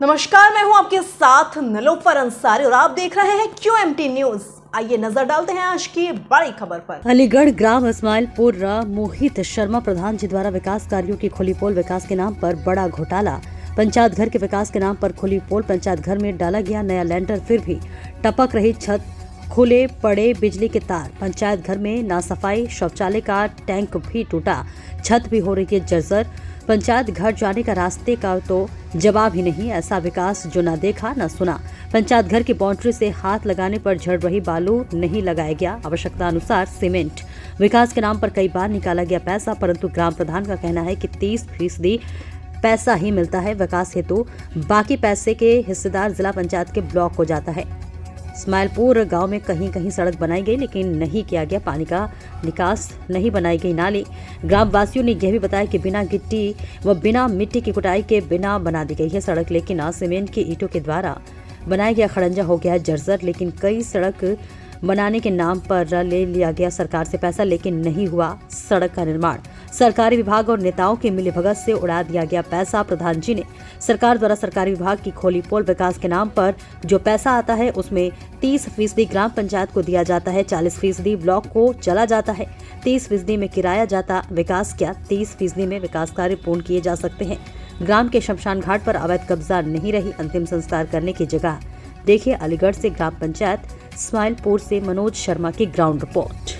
नमस्कार, मैं हूं आपके साथ निलोफर अंसारी और आप देख रहे हैं QMT न्यूज। आइए नजर डालते हैं आज की बड़ी खबर पर। अलीगढ़ ग्राम इस्माइलपुर मोहित शर्मा प्रधान जी द्वारा विकास कार्यों की खुली पोल विकास के नाम पर बड़ा घोटाला। पंचायत घर के विकास के नाम पर खुली पोल पंचायत घर में डाला गया नया लेंटर, फिर भी टपक रही छत, खुले पड़े बिजली के तार। पंचायत घर में ना सफाई, शौचालय का टैंक भी टूटा, छत भी हो रही है जर्जर। पंचायत घर जाने का रास्ते का तो जवाब ही नहीं। ऐसा विकास जो न देखा न सुना। पंचायत घर की बाउंड्री से हाथ लगाने पर झड़ रही बालू नहीं लगाया गया। आवश्यकता अनुसार सीमेंट। विकास के नाम पर कई बार निकाला गया पैसा, परंतु ग्राम प्रधान का कहना है कि 30% पैसा ही मिलता है विकास हेतु, बाकी पैसे के हिस्सेदार जिला पंचायत के ब्लॉक को जाता है। इस्माइलपुर गांव में कहीं कहीं सड़क बनाई गई, लेकिन नहीं किया गया पानी का निकास, नहीं बनाई गई नाली। ग्राम वासियों ने यह भी बताया कि बिना गिट्टी व बिना मिट्टी की कुटाई के बिना बना दी गई है सड़क, लेकिन सीमेंट की ईंटों के द्वारा बनाया गया खड़ंजा हो गया है जर्जर। लेकिन कई सड़क बनाने के नाम पर ले लिया गया सरकार से पैसा, लेकिन नहीं हुआ सड़क का निर्माण। सरकारी विभाग और नेताओं की मिलीभगत से उड़ा दिया गया पैसा। प्रधान जी ने सरकार द्वारा सरकारी विभाग की खोली पोल विकास के नाम पर जो पैसा आता है उसमें 30% ग्राम पंचायत को दिया जाता है, 40% ब्लॉक को चला जाता है, 30% में किराया जाता। विकास क्या, 30% में विकास कार्य पूर्ण किए जा सकते हैं। ग्राम के शमशान घाट पर अवैध कब्जा नहीं रही अंतिम संस्कार करने की जगह। देखिए अलीगढ़ से ग्राम पंचायत इस्माइलपुर से मनोज शर्मा की ग्राउंड रिपोर्ट।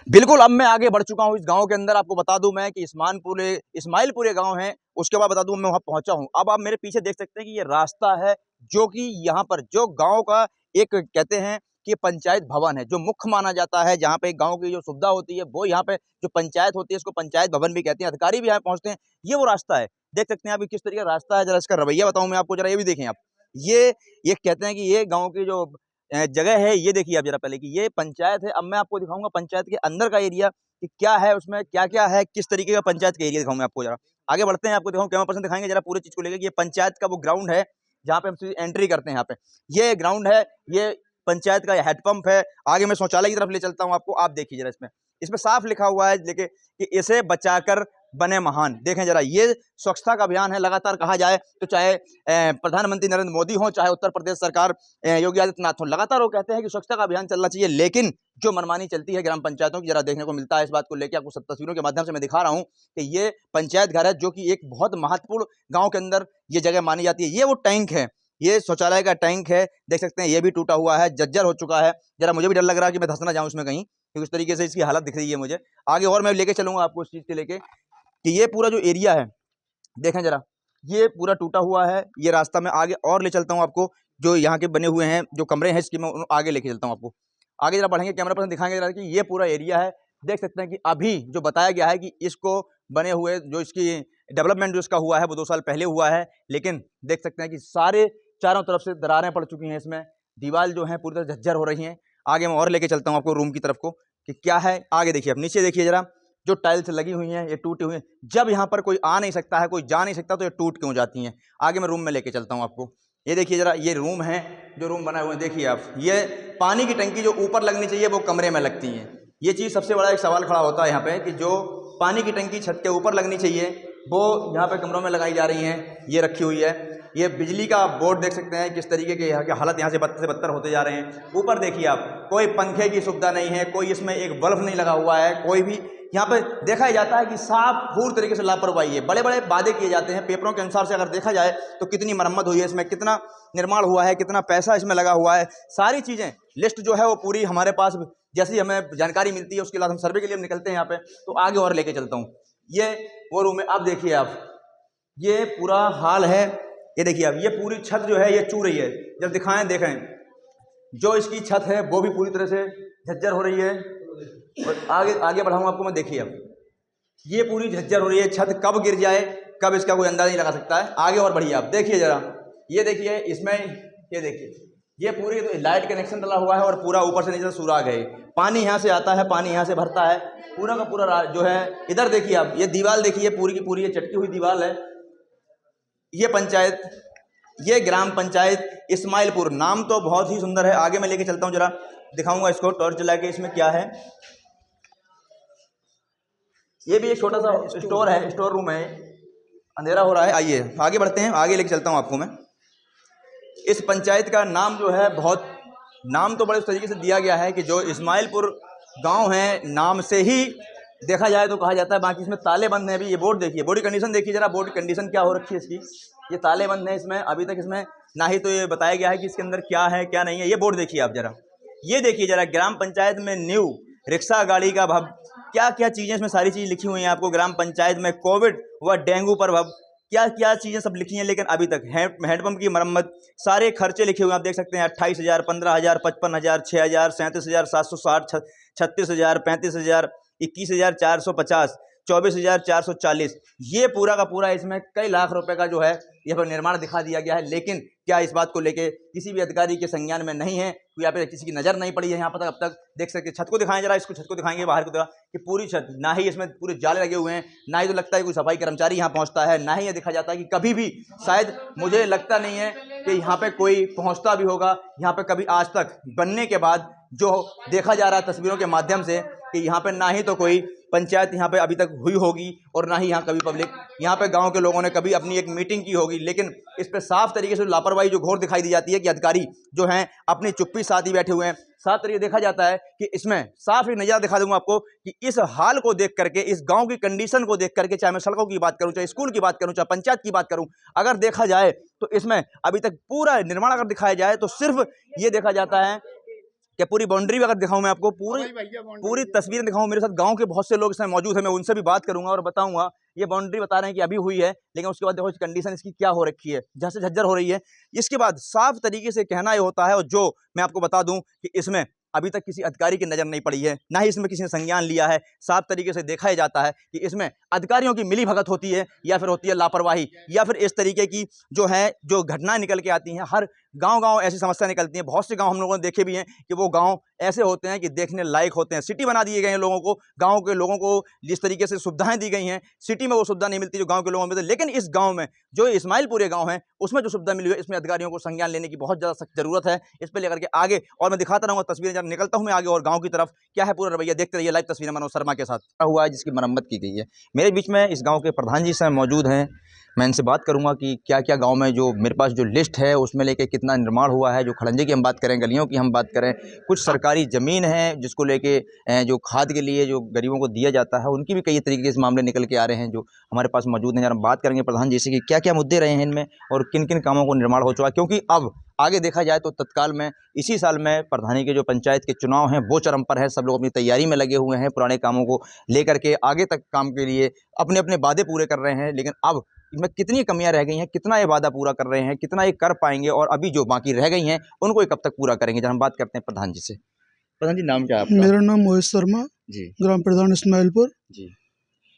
बिल्कुल, अब मैं आगे बढ़ चुका हूँ इस गांव के अंदर। आपको बता दूं मैं कि इस्माइलपुर गांव है, उसके बाद बता दूं मैं वहां पहुंचा हूं। अब आप मेरे पीछे देख सकते हैं कि ये रास्ता है जो कि यहाँ पर जो गांव का एक कहते हैं कि पंचायत भवन है, जो मुख्य माना जाता है, जहाँ पे गांव की जो सुविधा होती है वो यहाँ पे जो पंचायत होती है इसको पंचायत भवन भी कहते हैं। अधिकारी भी यहाँ पहुंचते हैं। ये वो रास्ता है, देख सकते हैं आप किस तरीके का रास्ता है। जरा इसका रवैया बताऊं मैं आपको, जरा ये भी देखें आप। ये कहते हैं कि ये गाँव की जो जगह है, ये देखिए आप जरा पहले कि ये पंचायत है। अब मैं आपको दिखाऊंगा पंचायत के अंदर का एरिया कि क्या है, उसमें क्या क्या है, किस तरीके का पंचायत का एरिया दिखाऊंगा आपको। जरा आगे बढ़ते हैं, आपको दिखाऊं, कैमरा पर्सन दिखाएंगे जरा पूरी चीज को लेकर। ये पंचायत का वो ग्राउंड है जहाँ पे हम सीधी एंट्री करते हैं। यहाँ पे ये ग्राउंड है, ये पंचायत का हेडपंप है। आगे मैं शौचालय की तरफ ले चलता हूँ आपको। आप देखिए जरा, इसमें साफ लिखा हुआ है लेके कि इसे बचाकर बने महान। देखें जरा, ये स्वच्छता का अभियान है। लगातार कहा जाए तो चाहे प्रधानमंत्री नरेंद्र मोदी हो, चाहे उत्तर प्रदेश सरकार योगी आदित्यनाथ हो, लगातार वो कहते हैं कि स्वच्छता का अभियान चलना चाहिए, लेकिन जो मनमानी चलती है ग्राम पंचायतों की, जरा देखने को मिलता है। इस बात को लेकर आपको तस्वीरों के माध्यम से मैं दिखा रहा हूँ कि ये पंचायत घर है जो कि एक बहुत महत्वपूर्ण गाँव के अंदर ये जगह मानी जाती है। ये वो टैंक है, ये शौचालय का टैंक है, देख सकते हैं। ये भी टूटा हुआ है, जर्जर हो चुका है। जरा मुझे भी डर लग रहा है कि मैं धंस ना जाऊं इसमें कहीं, क्योंकि उस तरीके से इसकी हालत दिख रही है मुझे। आगे और मैं लेके चलूंगा आपको इस चीज के लेके कि ये पूरा जो एरिया है, देखें जरा, ये पूरा टूटा हुआ है। ये रास्ता मैं आगे और ले चलता हूँ आपको, जो यहाँ के बने हुए हैं जो कमरे हैं इसकी मैं आगे लेके चलता हूँ आपको। आगे जरा बढ़ेंगे, कैमरा पर्सन दिखाएंगे जरा कि ये पूरा एरिया है। देख सकते हैं कि अभी जो बताया गया है कि इसको बने हुए जो इसकी डेवलपमेंट जो इसका हुआ है वो 2 साल पहले हुआ है, लेकिन देख सकते हैं कि सारे चारों तरफ से दरारें पड़ चुकी हैं। इसमें दीवार जो है पूरी तरह झज्जर हो रही हैं। आगे मैं और लेके चलता हूँ आपको रूम की तरफ को कि क्या है। आगे देखिए, आप नीचे देखिए जरा, जो टाइल्स लगी हुई हैं ये टूटी हुई हैं। जब यहाँ पर कोई आ नहीं सकता है, कोई जा नहीं सकता, तो ये टूट क्यों जाती हैं। आगे मैं रूम में लेके चलता हूँ आपको। ये देखिए जरा, ये रूम है, जो रूम बनाए हुए हैं देखिए आप। ये पानी की टंकी जो ऊपर लगनी चाहिए वो कमरे में लगती हैं। ये चीज़ सबसे बड़ा एक सवाल खड़ा होता है यहाँ पे कि जो पानी की टंकी छत के ऊपर लगनी चाहिए वो यहाँ पे कमरों में लगाई जा रही हैं, ये रखी हुई है। ये बिजली का बोर्ड देख सकते हैं किस तरीके के यहाँ के हालत यहाँ से बदतर होते जा रहे हैं। ऊपर देखिए आप, कोई पंखे की सुविधा नहीं है, कोई इसमें एक बल्ब नहीं लगा हुआ है, कोई भी यहाँ पे देखा जाता है कि साफ पूर्ण तरीके से लापरवाही है। बड़े बड़े वादे किए जाते हैं पेपरों के अनुसार से, अगर देखा जाए तो कितनी मरम्मत हुई है इसमें, कितना निर्माण हुआ है, कितना पैसा इसमें लगा हुआ है, सारी चीज़ें लिस्ट जो है वो पूरी हमारे पास जैसी हमें जानकारी मिलती है उसके बाद हम सर्वे के लिए निकलते हैं यहाँ पे। तो आगे और लेके चलता हूँ। ये वो रूम है, अब देखिए आप, ये पूरा हाल है। ये देखिए अब, ये पूरी छत जो है ये चू रही है। जब दिखाएं देखें, जो इसकी छत है वो भी पूरी तरह से झज्जर हो रही है। और आगे बढ़ाऊँ आपको मैं, देखिए अब ये पूरी झज्जर हो रही है। छत कब गिर जाए, कब इसका कोई अंदाजा नहीं लगा सकता है। आगे और बढ़िए आप, देखिए जरा, ये देखिए इसमें, ये देखिए ये पूरी लाइट कनेक्शन डला हुआ है और पूरा ऊपर से नीचे सुराग है। पानी यहाँ से आता है, पानी यहाँ से भरता है, पूरा का पूरा जो है। इधर देखिए आप, ये दीवार देखिए पूरी की पूरी ये चटकी हुई दीवार है। ये पंचायत, ये ग्राम पंचायत इस्माइलपुर, नाम तो बहुत ही सुंदर है। आगे मैं लेके चलता हूँ, जरा दिखाऊंगा इसको टॉर्च जला के। इसमें क्या है, ये भी एक छोटा सा स्टोर है, स्टोर रूम है। अंधेरा हो रहा है, आइए आगे बढ़ते हैं, आगे लेके चलता हूँ आपको मैं। इस पंचायत का नाम जो है बहुत, नाम तो बड़े उस तरीके से दिया गया है कि जो इस्माइलपुर गांव है, नाम से ही देखा जाए तो कहा जाता है। बाकी इसमें ताले बंद हैं। अभी ये बोर्ड देखिए, बोर्ड की कंडीशन देखिए जरा, बोर्ड की कंडीशन क्या हो रखी है इसकी। ये ताले बंद हैं इसमें, अभी तक इसमें ना ही तो ये बताया गया है कि इसके अंदर क्या है क्या नहीं है। ये बोर्ड देखिए आप जरा, ये देखिए जरा, ग्राम पंचायत में न्यू रिक्शा गाड़ी का भव, क्या क्या चीज़ें इसमें सारी चीज़ लिखी हुई हैं आपको। ग्राम पंचायत में कोविड व डेंगू पर भव, क्या क्या चीज़ें सब लिखी हैं, लेकिन अभी तक हैंडपंप की मरम्मत, सारे खर्चे लिखे हुए हैं आप देख सकते हैं। 28,000, 15,000, 55,000, 6,000, 37,760, 36,000, 35,000, 21,450, 24,440, ये पूरा का पूरा इसमें कई लाख रुपए का जो है यहाँ पर निर्माण दिखा दिया गया है। लेकिन क्या इस बात को लेके किसी भी अधिकारी के संज्ञान में नहीं है, कोई यहाँ पे किसी की नज़र नहीं पड़ी है यहाँ पर अब तक। देख सकते, छत को दिखाएं जरा, इसको छत को दिखाएंगे बाहर की तरह कि पूरी छत, ना ही इसमें पूरे जाले लगे हुए हैं, ना ही तो लगता है कोई सफाई कर्मचारी यहाँ पहुँचता है, ना ही ये देखा जाता है कि कभी भी, शायद मुझे लगता नहीं है कि यहाँ पे कोई पहुँचता भी होगा। यहाँ पे कभी आज तक बनने के बाद जो देखा जा रहा है तस्वीरों के माध्यम से कि यहाँ पे ना ही तो कोई पंचायत यहाँ पे अभी तक हुई होगी और ना ही यहाँ कभी पब्लिक, यहाँ पे गांव के लोगों ने कभी अपनी एक मीटिंग की होगी। लेकिन इस पे साफ तरीके से लापरवाही जो घोर दिखाई दी जाती है कि अधिकारी जो हैं अपनी चुप्पी साथ ही बैठे हुए हैं। साफ तरीके देखा जाता है कि इसमें साफ एक नज़ारा दिखा दूंगा आपको कि इस हाल को देख करके, इस गाँव की कंडीशन को देख करके, चाहे मैं सड़कों की बात करूँ, चाहे स्कूल की बात करूँ, चाहे पंचायत की बात करूँ, अगर देखा जाए तो इसमें अभी तक पूरा निर्माण अगर दिखाया जाए तो सिर्फ ये देखा जाता है कि पूरी बाउंड्री भी अगर दिखाऊं मैं आपको, पूरी तस्वीरें दिखाऊं, मेरे साथ गांव के बहुत से लोग इसमें मौजूद हैं, मैं उनसे भी बात करूंगा और बताऊंगा। ये बाउंड्री बता रहे हैं कि अभी हुई है, लेकिन उसके बाद देखो कंडीशन इसकी क्या हो रखी है, जहाँ से झज्जर हो रही है। इसके बाद साफ तरीके से कहना ये होता है, और जो मैं आपको बता दूं कि इसमें अभी तक किसी अधिकारी की नज़र नहीं पड़ी है, ना ही इसमें किसी ने संज्ञान लिया है। साफ तरीके से देखा ही जाता है कि इसमें अधिकारियों की मिली भगत होती है, या फिर होती है लापरवाही, या फिर इस तरीके की जो है जो घटनाएं निकल के आती हैं। हर गांव ऐसी समस्या निकलती हैं। बहुत से गांव हम लोगों ने देखे भी हैं कि वो गांव ऐसे होते हैं कि देखने लायक होते हैं। सिटी बना दिए गए हैं लोगों को, गांव के लोगों को जिस तरीके से सुविधाएं दी गई हैं, सिटी में वो सुविधा नहीं मिलती जो गांव के लोगों को मिलती है। लेकिन इस गांव में जो इस्माइलपुरे गांव है, उसमें जो सुविधा मिली है, इसमें अधिकारियों को संज्ञान लेने की बहुत ज़्यादा सख्त जरूरत है। इस पर लेकर के आगे और मैं दिखाता रहूँगा तस्वीरें, जब निकलता हूँ मैं आगे और गाँव की तरफ क्या है पूरा रवैया देखते रहिए। लाइव तस्वीरें मनोज शर्मा के साथ हुआ है जिसकी मरम्मत की गई है। मेरे बीच में इस गाँव के प्रधान जी से मौजूद हैं, मैं इनसे बात करूंगा कि क्या क्या गांव में जो मेरे पास जो लिस्ट है उसमें लेके कितना निर्माण हुआ है। जो खड़ंजे की हम बात करें, गलियों की हम बात करें, कुछ सरकारी ज़मीन है जिसको लेके जो खाद के लिए जो गरीबों को दिया जाता है, उनकी भी कई तरीके के इस मामले निकल के आ रहे हैं जो हमारे पास मौजूद हैं। जरा हम बात करेंगे प्रधान जी से कि क्या क्या मुद्दे रहे हैं इनमें और किन किन कामों को निर्माण हो चुका है। क्योंकि अब आगे देखा जाए तो तत्काल में इसी साल में प्रधानी के जो पंचायत के चुनाव हैं वो चरम पर है। सब लोग अपनी तैयारी में लगे हुए हैं, पुराने कामों को लेकर के आगे तक काम के लिए अपने अपने वादे पूरे कर रहे हैं। लेकिन अब इनमें कितनी कमियां रह गई हैं, कितना ये वादा पूरा कर रहे हैं, कितना ये कर पाएंगे, और अभी जो बाकी रह गई हैं उनको ये कब तक पूरा करेंगे। जब हम बात करते हैं प्रधान जी से। प्रधान जी, नाम क्या है आपका? मेरा नाम मोहित शर्मा जी। ग्राम प्रधान इस्माइलपुर जी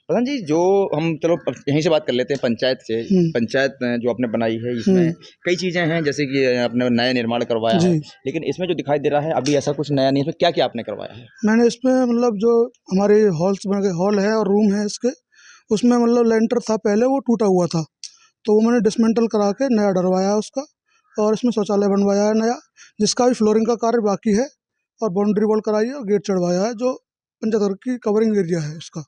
प्रधान जी, जो हम चलो यहीं से बात कर लेते हैं पंचायत से। पंचायत जो आपने बनाई है इसमें कई चीज़ें हैं, जैसे कि आपने नया निर्माण करवाया है, लेकिन इसमें जो दिखाई दे रहा है अभी ऐसा कुछ नया नहीं है। इसमें क्या क्या आपने करवाया है? मैंने इसमें मतलब जो हमारे हॉल्स बन गए, हॉल है और रूम है इसके, उसमें मतलब लेंटर था पहले वो टूटा हुआ था, तो वो मैंने डिसमेंटल करा के नया डरवाया उसका, और इसमें शौचालय बनवाया है नया, जिसका भी फ्लोरिंग का कार्य बाकी है, और बाउंड्री वॉल कराई है और गेट चढ़वाया है जो पंचायत घर की कवरिंग एरिया है उसका।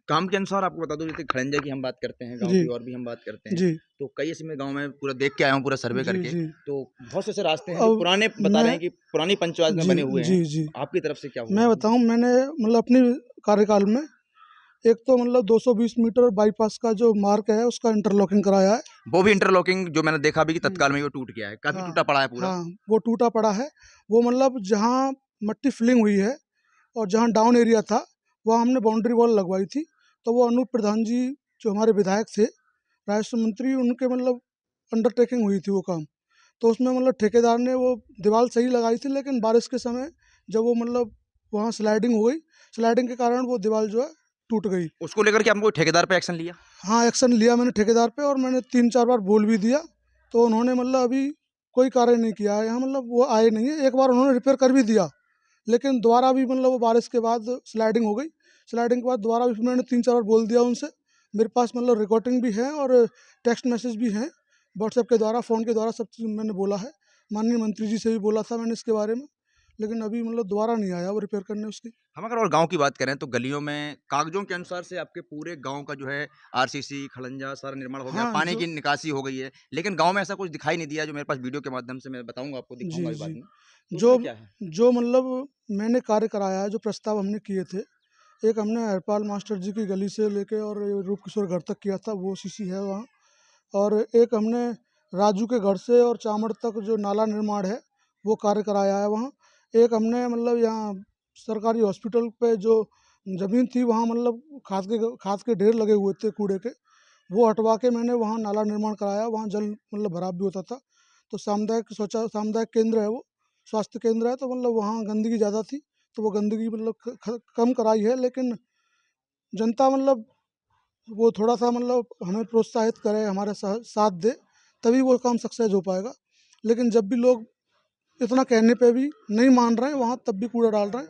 काम के अनुसार आपको बता दूं, जैसे खड़ंजे की हम बात करते हैं, गांव की और भी हम बात करते हैं, तो कई ऐसे में गांव में पूरा देख के आया हूं, पूरा सर्वे करके, तो बहुत से ऐसे रास्ते हैं जो पुराने बता रहे हैं कि पुरानी पंचायत में बने हुए हैं। आपकी तरफ से क्या हुआ? मैं बताऊं, मैंने मतलब अपनी कार्यकाल में एक तो मतलब 220 मीटर बाईपास का जो मार्ग है उसका इंटरलॉकिंग कराया है। वो भी इंटरलॉकिंग जो मैंने देखा भी कि तत्काल में वो टूट गया है, काफी टूटा पड़ा है पूरा। हाँ, वो टूटा पड़ा है। वो मतलब जहाँ मट्टी फिलिंग हुई है और जहाँ डाउन एरिया था वहाँ हमने बाउंड्री वॉल लगवाई थी। तो वो अनूप प्रधान जी जो हमारे विधायक थे, राजस्व मंत्री, उनके मतलब अंडरटेकिंग हुई थी वो काम। तो उसमें मतलब ठेकेदार ने वो दीवार सही लगाई थी, लेकिन बारिश के समय जब वो मतलब वहाँ स्लाइडिंग हो गई, स्लाइडिंग के कारण वो दीवार जो है टूट गई। उसको लेकर के आपको ठेकेदार पे एक्शन लिया? हाँ, एक्शन लिया मैंने ठेकेदार पे, और मैंने 3-4 बार बोल भी दिया, तो उन्होंने मतलब अभी कोई कार्य नहीं किया है यहाँ, मतलब वो आए नहीं है। एक बार उन्होंने रिपेयर कर भी दिया, लेकिन दोबारा भी मतलब वो बारिश के बाद स्लाइडिंग हो गई। स्लाइडिंग के बाद दोबारा भी मैंने 3-4 बार बोल दिया उनसे। मेरे पास मतलब रिकॉर्डिंग भी है और टेक्स्ट मैसेज भी हैं, व्हाट्सएप के द्वारा, फ़ोन के द्वारा, सब चीज़ मैंने बोला है। माननीय मंत्री जी से भी बोला था मैंने इसके बारे में, लेकिन अभी मतलब दोबारा नहीं आया वो रिपेयर करने उसकी। हम अगर और गाँव की बात करें तो गलियों में कागज़ों के अनुसार से आपके पूरे गाँव का जो है आरसीसी, खड़ंजा सारा निर्माण हो गया, हाँ, पानी जो की निकासी हो गई है। लेकिन गाँव में ऐसा कुछ दिखाई नहीं दिया जो मेरे पास वीडियो के माध्यम से मैं बताऊँगा आपको, जी, दिखाऊँगा भी बाद जी। में। तो जो उसमें क्या है? जो मतलब मैंने कार्य कराया है, जो प्रस्ताव हमने किए थे, एक हमने हरपाल मास्टर जी की गली से लेके और ये रूप किशोर घर तक किया था, वो सीसी है वहाँ। और एक हमने राजू के घर से और चामड़ तक जो नाला निर्माण है, वो कार्य कराया है वहाँ। एक हमने मतलब यहाँ सरकारी हॉस्पिटल पे जो ज़मीन थी, वहाँ मतलब खाद के ढेर लगे हुए थे कूड़े के, वो हटवा के मैंने वहाँ नाला निर्माण कराया, वहाँ जल मतलब भराव भी होता था। तो सामुदायिक केंद्र है वो, स्वास्थ्य केंद्र है, तो मतलब वहाँ गंदगी ज़्यादा थी, तो वो गंदगी मतलब कम कराई है। लेकिन जनता मतलब वो थोड़ा-सा मतलब हमें प्रोत्साहित करे, हमारा साथ दे, तभी वो काम सक्सेस हो पाएगा। लेकिन जब भी लोग इतना कहने पे भी नहीं मान रहे हैं, वहाँ तब भी कूड़ा डाल रहे हैं,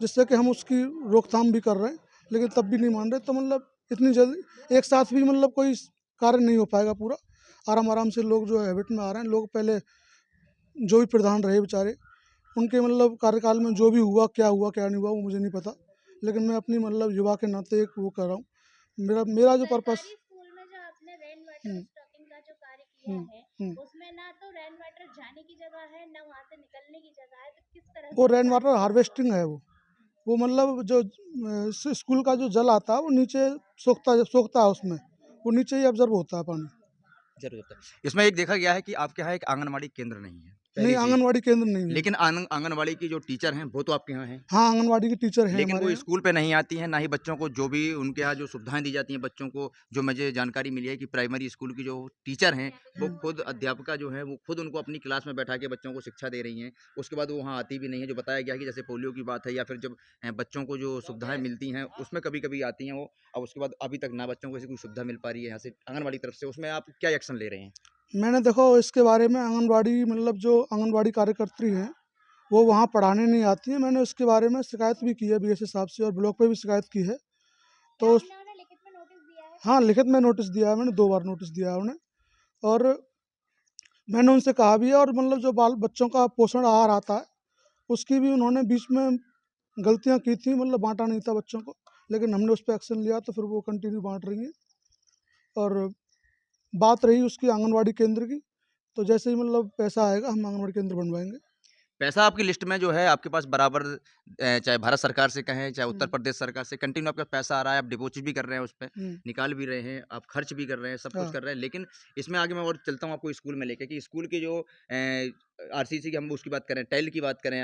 जिससे कि हम उसकी रोकथाम भी कर रहे हैं, लेकिन तब भी नहीं मान रहे। तो मतलब इतनी जल्दी एक साथ भी मतलब कोई कार्य नहीं हो पाएगा पूरा। आराम-आराम से लोग जो हैबिट में आ रहे हैं, लोग पहले जो भी प्रधान रहे बेचारे, उनके मतलब कार्यकाल में जो भी हुआ, क्या नहीं हुआ, वो मुझे नहीं पता। लेकिन मैं अपनी मतलब युवा के नाते एक वो कर रहा हूँ। मेरा जो पर्पस। सरकारी स्कूल में जो आपने रेन वाटर हुँ, स्टॉकिंग का जो कार्य किया हुँ, है, हुँ। उसमें ना तो रेन वाटर जाने की जगह है, ना वहाँ से निकलने की जगह है, तो किस तरह वो से रेन कार्य वाटर किया? हार्वेस्टिंग है वो। वो मतलब जो स्कूल का जो जल आता है, वो नीचे सोखता है उसमें, वो नीचे ही ऑब्जर्व होता है पानी। ज़रूर होता है। इसमें एक देखा गया है कि आपके यहाँ एक आंगनवाड़ी केंद्र नहीं है, नहीं, पहली चीज़। आंगनवाड़ी केंद्र नहीं है। लेकिन आंगनवाड़ी की जो टीचर हैं, वो तो आपके यहाँ हैं। हाँ, आंगनवाड़ी की टीचर हैं लेकिन हमारे वो यहाँ। स्कूल पे नहीं आती हैं, ना ही बच्चों को जो भी उनके यहाँ जो सुविधाएँ दी जाती हैं बच्चों को, जो मुझे जानकारी मिली है कि प्राइमरी स्कूल की जो टीचर हैं, वो खुद अध्यापिका जो हैं, वो खुद उनको अपनी क्लास में बैठा के बच्चों को शिक्षा दे रही हैं। उसके बाद वो वहाँ आती भी नहीं है, जो बताया गया है कि जैसे पोलियो की बात है या फिर जब बच्चों को जो सुविधाएँ मिलती हैं, उसमें कभी-कभी आती हैं वो और उसके बाद अभी तक ना बच्चों को ऐसी कोई सुविधा मिल पा रही है यहाँ से आंगनवाड़ी की तरफ से। उसमें आप क्या एक्शन ले रहे हैं? मैंने देखो इसके बारे में आंगनवाड़ी मतलब जो आंगनवाड़ी कार्यकर्त्री हैं, वो वहाँ पढ़ाने नहीं आती हैं। मैंने उसके बारे में शिकायत भी की है बीएसए साहब से और ब्लॉक पे भी शिकायत की है। क्या तो आपने उन्हें लिखित में नोटिस दिया है? हाँ, लिखित में नोटिस दिया है मैंने, 2 बार नोटिस दिया है उन्हें। और मैंने उनसे कहा भी है और मतलब जो बाल बच्चों का पोषण आहार आता है, उसकी भी उन्होंने बीच में गलतियाँ की थी, मतलब बाँटा नहीं था बच्चों को। लेकिन हमने उस पे एक्शन लिया तो फिर वो कंटिन्यू बाँट रही हैं। और बात रही उसकी आंगनवाड़ी केंद्र की, तो जैसे ही मतलब पैसा आएगा हम आंगनवाड़ी केंद्र बनवाएँगे। पैसा आपकी लिस्ट में जो है आपके पास बराबर चाहे भारत सरकार से कहें, चाहे उत्तर हुँ, प्रदेश सरकार से कंटिन्यू आपके पास पैसा आ रहा है, आप डिपॉज़िट भी कर रहे हैं उस पे, हुँ, निकाल भी रहे हैं, आप खर्च भी कर रहे हैं, सब कुछ हाँ, कर रहे हैं। लेकिन इसमें आगे मैं और चलता हूँ आपको स्कूल में लेके कि स्कूल की जो आरसीसी की हम उसकी बात करें, टाइल की बात करें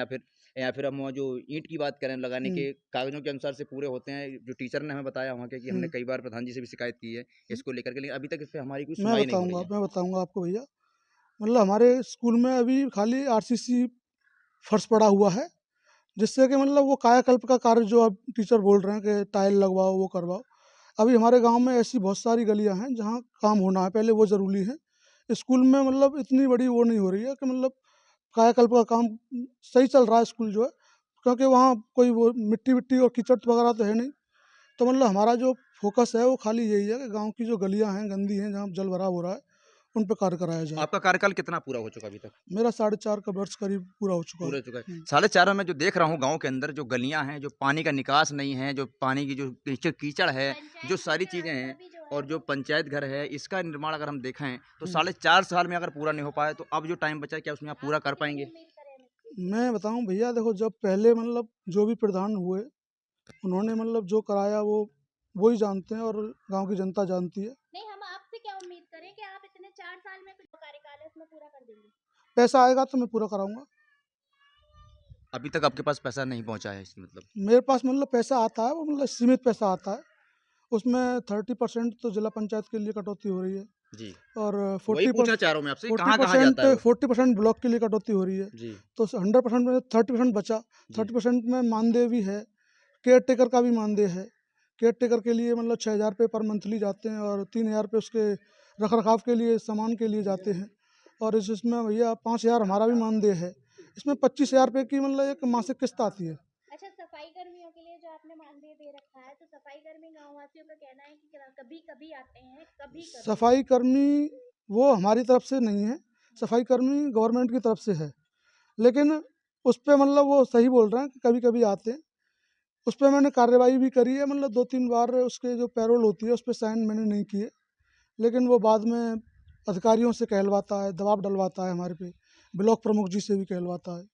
या फिर हम वो जो ईंट की बात करें लगाने हुँ, के कागज़ों के अनुसार से पूरे होते हैं। जो टीचर ने हमें बताया वहाँ के कि हमने हुँ। कई बार प्रधान जी से भी शिकायत की है इसको लेकर के, लेकिन अभी तक इस पे हमारी कोई मैं सुनवाई नहीं हो रही बताऊँगा है। मैं बताऊँगा आपको भैया। मतलब हमारे स्कूल में अभी खाली आरसीसी फर्श पड़ा हुआ है, जिससे कि मतलब वो कायाकल्प का कार्य जो अब टीचर बोल रहे हैं कि टाइल लगवाओ, वो करवाओ। अभी हमारे गाँव में ऐसी बहुत सारी गलियाँ हैं जहाँ काम होना है, पहले वो ज़रूरी है। स्कूल में मतलब इतनी बड़ी वो नहीं हो रही है कि मतलब कायाकल्प का काम सही चल रहा है स्कूल जो है, क्योंकि वहाँ कोई वो मिट्टी-विट्टी और कीचड़ वगैरह तो है नहीं। तो मतलब हमारा जो फ़ोकस है वो खाली यही है कि गाँव की जो गलियाँ हैं, गंदी हैं, जहाँ जल भराव हो रहा है, उन पे कार्य कराया जाए। आपका कार्यकाल कितना पूरा हो चुका अभी तक? मेरा 4.5 का वर्ष करीब पूरा हो चुका है। पूरा हो चुका है। हुँ, साढ़े 4 में जो देख रहा हूँ गाँव के अंदर जो गलियाँ हैं, जो पानी का निकास नहीं है, जो पानी की जो कीचड़ है, जो पंचायत सारी घर चीज़ें हैं का भी जो है और जो वो पंचायत घर है, इसका निर्माण अगर हम देखें तो हुँ। साढ़े 4 साल में अगर पूरा नहीं हो पाया तो अब जो टाइम बचा है क्या उसमें आप पूरा आपसे कर कितनी पाएँगे? उम्मीद करें हम इस चीज़ से? मैं बताऊँ भैया, देखो जब पहले मतलब जो भी प्रधान हुए, उन्होंने मतलब जो कराया वो ही जानते हैं और गाँव की जनता जानती है। नहीं, हम आपसे क्या उम्मीद करें कि आप इतने 4 साल में कुछ कार्यकाल है उसमें पूरा कर देंगे? पैसा आएगा तो मैं पूरा कराऊँगा। अभी तक आपके पास पैसा नहीं पहुँचा है इसका मतलब। मेरे पास मतलब पैसा आता है, वो मतलब सीमित पैसा आता है। उसमें 30% तो जिला पंचायत के लिए कटौती हो रही है जी, और वही 40 पूछना पर्स चाह रहा हूँ मैं आपसे कहाँ-कहाँ जाता 40% है वो? 40% ब्लॉक के लिए कटौती हो रही है। जी, तो 100% में 30% बचा, जी। 30% में मानदेय भी है, केयरटेकर का भी मानदेय है। केयरटेकर के लिए मतलब 6,000 रुपए पर मंथली जाते हैं और 3,000 रुपए उसके रख-रखाव के लिए, सामान के लिए जाते हैं। और इसमें भैया 5,000 हमारा भी मानदेय है। इसमें 25,000 रुपए की मतलब एक मासिक किस्त आती है। अच्छा, सफाई कर्मियों के लिए जो आपने मानदेय दे रखा है, तो सफाई कर्मी गाँव वासियों का कहना है कि कभी-कभी आते हैं, कभी-कभी। सफाई कर्मी वो हमारी तरफ से नहीं है, सफाई कर्मी गवर्नमेंट की तरफ से है। लेकिन उस पर मतलब वो सही बोल रहे हैं कि कभी कभी आते हैं। उस पर मैंने कार्रवाई भी करी है, मतलब 2-3 बार उसके जो पैरोल होती है उस पर साइन मैंने नहीं किए, लेकिन वो बाद में अधिकारियों से कहलवाता है, दबाव डलवाता है हमारे पे, ब्लॉक प्रमुख जी से भी कहलवाता है,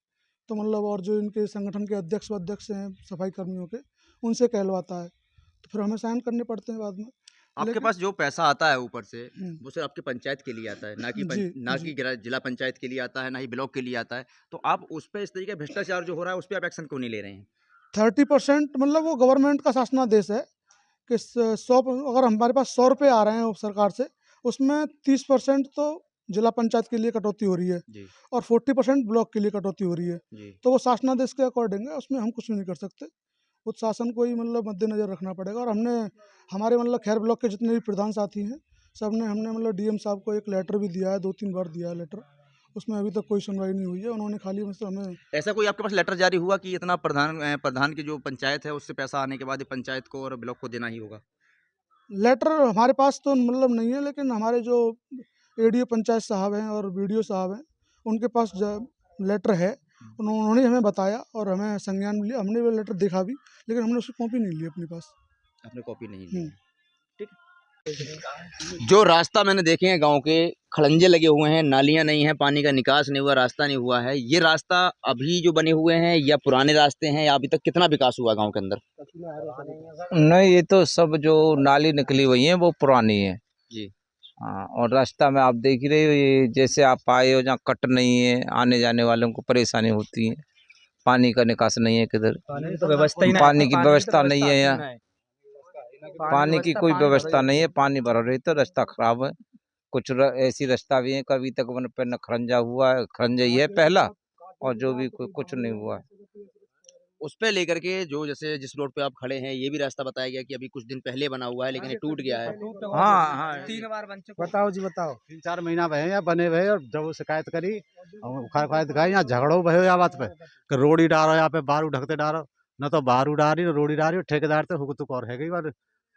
तो मतलब और जो इनके संगठन के अध्यक्ष हैं सफाई कर्मियों के, उनसे कहलवाता है, तो फिर हमें साइन करने पड़ते हैं बाद में। आपके लेकिन- पास जो पैसा आता है ऊपर से हम्म, वो सिर्फ आपके पंचायत के लिए आता है, ना कि जी। जिला पंचायत के लिए आता है, ना ही ब्लॉक के लिए आता है। तो आप उस पे इस तरीके का भ्रष्टाचार जो हो रहा है उस पर आप एक्शन क्यों नहीं ले रहे हैं? 30% मतलब वो गवर्नमेंट का शासनादेश है कि 100 अगर हमारे पास 100 रुपये आ रहे हैं सरकार से, उसमें 30% तो जिला पंचायत के लिए कटौती हो रही है जी और 40% ब्लॉक के लिए कटौती हो रही है। जी। तो वो शासनादेश के अकॉर्डिंग है, उसमें हम कुछ नहीं कर सकते। उस शासन को ही मतलब मद्देनजर रखना पड़ेगा। और हमने हमारे मतलब खैर ब्लॉक के जितने भी प्रधान साथी हैं हमने मतलब डीएम साहब को एक लेटर भी दिया है, 2-3 बार दिया है लेटर, उसमें अभी तक कोई सुनवाई नहीं हुई है। उन्होंने खाली मतलब हमें ऐसा कोई आपके पास लेटर जारी हुआ कि इतना प्रधान की जो पंचायत है उससे पैसा आने के बाद ये पंचायत को और ब्लॉक को देना ही होगा? लेटर हमारे पास तो मतलब नहीं है, लेकिन हमारे जो एडीओ पंचायत साहब हैं और बीडीओ साहब हैं उनके पास लेटर है, उन्होंने हमें बताया और हमें संज्ञान में लिया। हमने वो लेटर देखा भी, लेकिन हमने उसकी कॉपी नहीं ली अपने पास। आपने कॉपी नहीं ली? ठीक है। जो रास्ता मैंने देखे हैं गांव के, खड़ंजे लगे हुए हैं, नालियां नहीं है, पानी का निकास नहीं हुआ, रास्ता नहीं हुआ है। ये रास्ता अभी जो बने हुए हैं या पुराने रास्ते हैं, या अभी तक कितना विकास हुआ गांव के अंदर? नहीं, ये तो सब जो नाली निकली हुई है वो पुरानी है जी। हाँ। और रास्ता में आप देख ही रहे हो, ये जैसे आप आए हो जहाँ कट नहीं है, आने जाने वालों को परेशानी होती है। पानी का निकास नहीं है किधर, पानी की व्यवस्था नहीं है यहाँ, पानी की कोई व्यवस्था नहीं है। पानी भरा रही तो रास्ता खराब है। कुछ ऐसी रास्ता भी है, कभी तक वन पे न खरंजा हुआ है, खरंजा ही है पहला, और जो भी कुछ नहीं हुआ है। उस पे लेकर के जो जैसे जिस रोड पे आप खड़े हैं, ये भी रास्ता बताया गया कि अभी कुछ दिन पहले बना हुआ है लेकिन ये टूट गया है। हाँ हाँ, 3 बार बन चुका। बताओ जी बताओ। 3-4 महीना भये या बने भये, और जब वो शिकायत करी और उखाड़ दिखाई, यहाँ झगड़ो भये या बात पे कि रोड़ी डारो, यहाँ पे बारू ढकते डारो, न तो बारू डारी न रोड़ी डारी, ठेकेदार तो हुक और है कई बार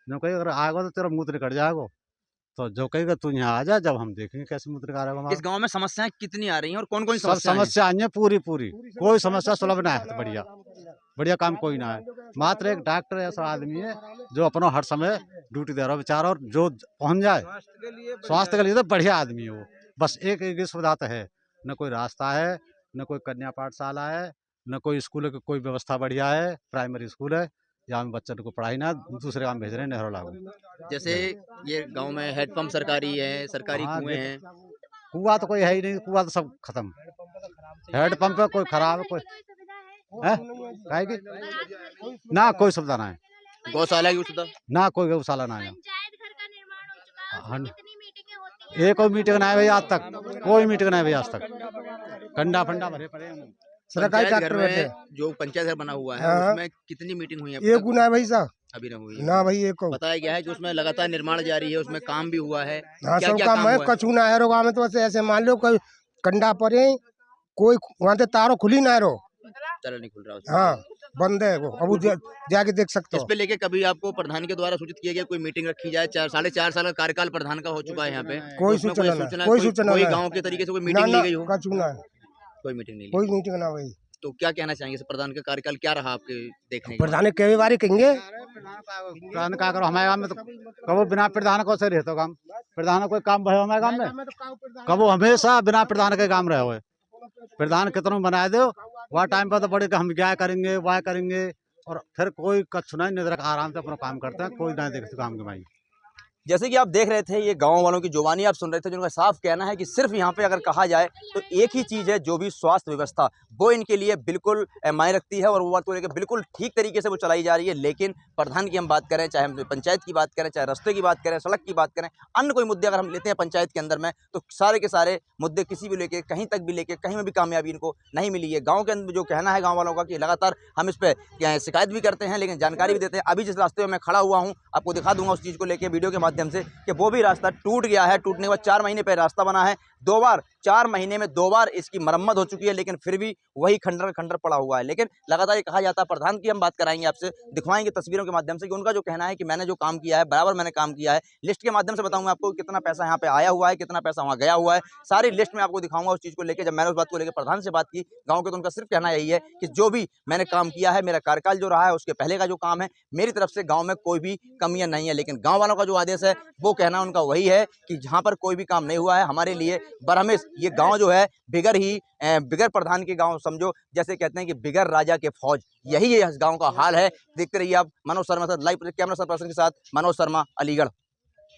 न कही अगर आएगा तो तेरा मुँह निकट जाएगा, तो जो कहेगा तू यहाँ आ जा, जब हम देखेंगे कैसे मुँह निकालेगा। इस गांव में समस्याएं कितनी आ रही हैं और कौन कौन सब समस्या आई है पूरी, कोई समस्या सुलभ ना है। बढ़िया काम कोई ना है। मात्र एक डॉक्टर ऐसा आदमी है जो अपना हर समय ड्यूटी दे रहा है बेचारा, और जो पहुंच जाए स्वास्थ्य के लिए तो बढ़िया आदमी है वो। बस एक सुविधा तो है, न कोई रास्ता है, न कोई कन्या पाठशाला है, न कोई स्कूल की कोई व्यवस्था बढ़िया है। प्राइमरी स्कूल है, यहाँ में बच्चों को पढ़ाई ना दूसरे काम भेज रहे हैं नेहरू लागू। जैसे ये गांव में हेडपंप सरकारी है, सरकारी हाँ, कुएं हैं। कुआं तो कोई है ही नहीं, कुआं तो सब खत्म। हेडपंप है कोई खराब है, कोई है काहे की ना कोई सुविधा ना है, गौशाला की सुविधा ना कोई गौशाला ना है। पंचायत घर का निर्माण हो चुका है, हाँ। उसमें कितनी मीटिंगें होती हैं? एक कोई मीटिंग ना है भाई आज तक, कोई मीटिंग ना है भाई आज तक। कंडा फंडा भरे पड़े हैं। सरकारी पंचायत घर डॉक्टर बैठे में जो पंचायत घर बना हुआ है हाँ। उसमें कितनी मीटिंग हुई है? एक गुना है भाई साहब, अभी ना हुई है। ना भाई एक को। बताया गया है कि उसमें लगातार निर्माण जारी है, उसमें काम भी हुआ है। हाँ क्या सब क्या काम काम है, हुआ है? कछु ना है रो गाँव में, तो बस ऐसे मान लो कोई कंडा पड़े, कोई वहाँ से तारो खुली ना है रो। चलो नहीं खुल रहा उसमें। हाँ बंद है वो, अब जाके देख सकते इस हो। पे लेके कभी आपको प्रधान के द्वारा सूचित किया गया कोई मीटिंग रखी जाए? 4.5 साल का कार्यकाल प्रधान का हो चुका है यहाँ पे, कोई उसमें सूचना ना, सूचना कोई सूचना कोई ना। गांव के तरीके से कोई ना मीटिंग ली ना गई हो? कछु ना है, कोई मीटिंग नहीं ली। कोई मीटिंग ना भाई। तो क्या कहना चाहेंगे प्रधान का कार्यकाल क्या रहा आपके देखने के? प्रधान के बारे कहेंगे, प्रधान का करो हमारे गाँव में, तो कबो बिना प्रधान को से रहते काम। प्रधान कोई काम भयो हमारे गाँव में, कबो हमेशा बिना प्रधान के काम रहे हुए। प्रधान कितना बनाए दो, वह टाइम पर तो बड़े हम क्या करेंगे वह करेंगे, और फिर कोई कछु नहीं, निधर आराम से अपना काम करते हैं, कोई नहीं देखते काम के भाई। जैसे कि आप देख रहे थे, ये गांव वालों की जुबानी आप सुन रहे थे, जिनका साफ कहना है कि सिर्फ यहाँ पे अगर कहा जाए तो एक ही चीज़ है, जो भी स्वास्थ्य व्यवस्था वो इनके लिए बिल्कुल मायने रखती है और वो बात को लेकर बिल्कुल ठीक तरीके से वो चलाई जा रही है। लेकिन प्रधान की हम बात करें, चाहे हम पंचायत की बात करें, चाहे रास्ते की बात करें, सड़क की बात करें, अन्य कोई मुद्दे अगर हम लेते हैं पंचायत के अंदर में, तो सारे के सारे मुद्दे किसी भी लेके कहीं तक भी लेके कहीं में भी कामयाबी इनको नहीं मिली है। गाँव के अंदर जो कहना है गाँव वालों का कि लगातार हम इस पर शिकायत भी करते हैं, लेकिन जानकारी भी देते हैं। अभी जिस रास्ते में मैं खड़ा हुआ हूँ, आपको दिखा दूंगा उस चीज़ को लेकर वीडियो के माध्यम से कि वो भी रास्ता टूट गया है। टूटने के बाद 4 महीने पहले रास्ता बना है, 2 बार 4 महीने में 2 बार इसकी मरम्मत हो चुकी है, लेकिन फिर भी वही खंडर खंडर पड़ा हुआ है। लेकिन लगातार ये कहा जाता है, प्रधान की हम बात कराएंगे, आपसे दिखवाएंगे तस्वीरों के माध्यम से कि उनका जो कहना है कि मैंने जो काम किया है बराबर मैंने काम किया है। लिस्ट के माध्यम से बताऊंगा आपको कितना पैसा यहाँ पे आया हुआ है, कितना पैसा वहाँ गया हुआ है, सारी लिस्ट में आपको दिखाऊंगा उस चीज को लेकर। जब मैंने उस बात को लेकर प्रधान से बात की गाँव के, तो उनका सिर्फ कहना यही है कि जो भी मैंने काम किया है, मेरा कार्यकाल जो रहा है उसके पहले का जो काम है, मेरी तरफ से गाँव में कोई भी कमियां नहीं है। लेकिन गाँव वालों का जो आदेश है वो कहना उनका वही है कि जहाँ पर कोई भी काम नहीं हुआ है हमारे लिए बरहमेश ये गांव जो है बिगर प्रधान के गांव समझो, जैसे कहते हैं कि बिगर राजा के फौज, यही है इस गांव का हाल है। देखते रहिए आप मनोज शर्मा साथ लाइव कैमरा पर्सन के साथ मनोज शर्मा, अलीगढ़।